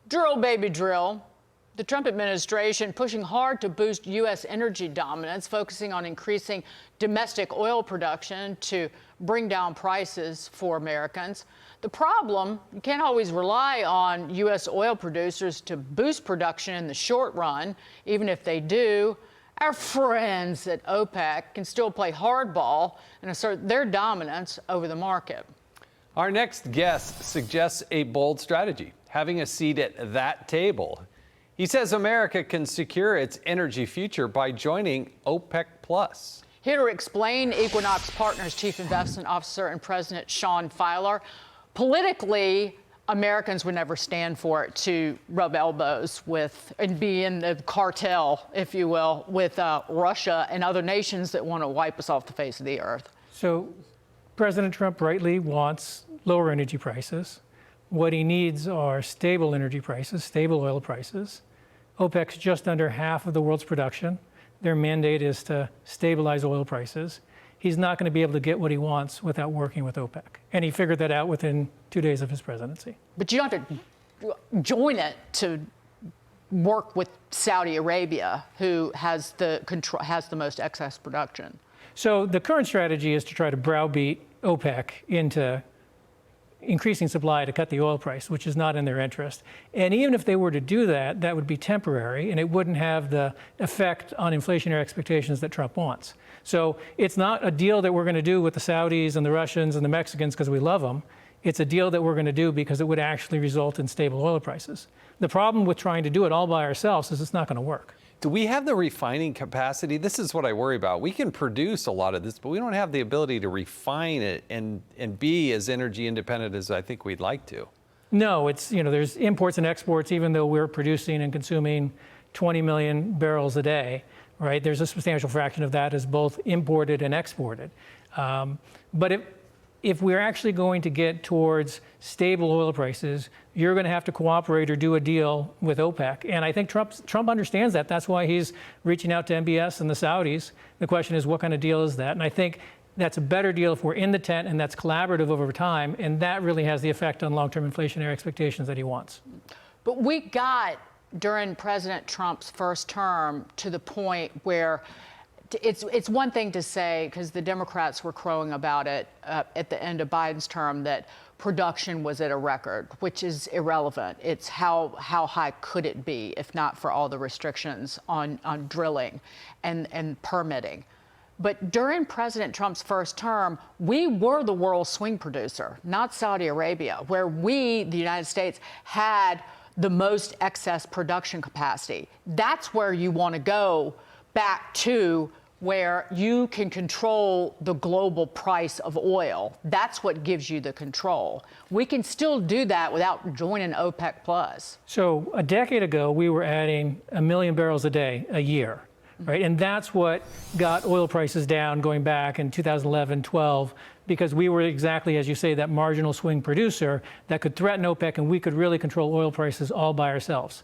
Drill, baby, drill. The Trump administration pushing hard to boost U.S. energy dominance, focusing on increasing domestic oil production to bring down prices for Americans. The problem, you can't always rely on U.S. oil producers to boost production in the short run. Even if they do, our friends at OPEC can still play hardball and assert their dominance over the market. Our next guest suggests a bold strategy, having a seat at that table. He says America can secure its energy future by joining OPEC+. Here to explain, Equinox Partners Chief Investment Officer and President Sean Fieler. Politically, Americans would never stand for it to rub elbows with and be in the cartel, if you will, with Russia and other nations that want to wipe us off the face of the earth. So President Trump rightly wants lower energy prices. What he needs are stable energy prices, stable oil prices. OPEC's just under half of the world's production. Their mandate is to stabilize oil prices. He's not going to be able to get what he wants without working with OPEC. And he figured that out within 2 days of his presidency. But you don't have to join it to work with Saudi Arabia, who has the most excess production. So the current strategy is to try to browbeat OPEC into increasing supply to cut the oil price, which is not in their interest. And even if they were to do that, that would be temporary, and it wouldn't have the effect on inflationary expectations that Trump wants. So it's not a deal that we're going to do with the Saudis and the Russians and the Mexicans because we love them. It's a deal that we're going to do because it would actually result in stable oil prices. The problem with trying to do it all by ourselves is it's not going to work. Do we have the refining capacity? This is what I worry about. We can produce a lot of this, but we don't have the ability to refine it and be as energy independent as I think we'd like to. No, it's, there's imports and exports, even though we're producing and consuming 20 million barrels a day, right? There's a substantial fraction of that is both imported and exported. But if we're actually going to get towards stable oil prices, you're going to have to cooperate or do a deal with OPEC. And I think Trump understands that. That's why he's reaching out to MBS and the Saudis. The question is, what kind of deal is that? And I think that's a better deal if we're in the tent and that's collaborative over time. And that really has the effect on long-term inflationary expectations that he wants. But we got, during President Trump's first term, to the point where it's one thing to say, because the Democrats were crowing about it at the end of Biden's term, that production was at a record, which is irrelevant. It's how high could it be if not for all the restrictions on drilling and permitting. But during President Trump's first term, we were the world swing producer, not Saudi Arabia, where we, the United States, had the most excess production capacity. That's where you want to go back to, where you can control the global price of oil. That's what gives you the control. We can still do that without joining OPEC+. So a decade ago, we were adding 1 million barrels a day a year, right? And that's what got oil prices down going back in 2011, 12, because we were exactly, as you say, that marginal swing producer that could threaten OPEC, and we could really control oil prices all by ourselves.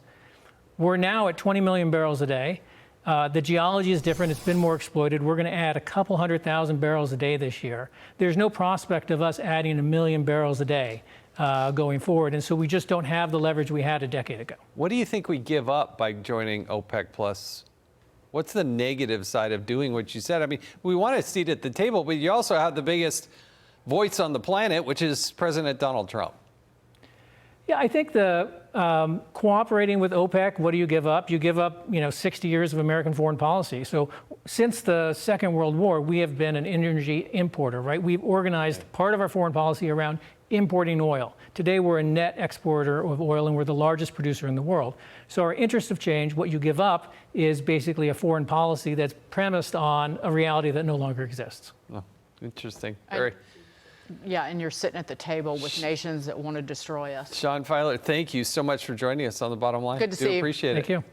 We're now at 20 million barrels a day. The geology is different. It's been more exploited. We're going to add a couple 100,000 barrels a day this year. There's no prospect of us adding 1 million barrels a day going forward. And so we just don't have the leverage we had a decade ago. What do you think we give up by joining OPEC+? What's the negative side of doing what you said? I mean, we want a seat at the table, but you also have the biggest voice on the planet, which is President Donald Trump. Yeah, I think the cooperating with OPEC, what do you give up? You give up, 60 years of American foreign policy. So since the Second World War, we have been an energy importer, right? We've organized part of our foreign policy around importing oil. Today, we're a net exporter of oil, and we're the largest producer in the world. So our interests have changed. What you give up is basically a foreign policy that's premised on a reality that no longer exists. Oh, interesting. Very. Yeah, and you're sitting at the table with nations that want to destroy us. Sean Fieler, thank you so much for joining us on The Bottom Line. Good to see you. Appreciate it. Thank you.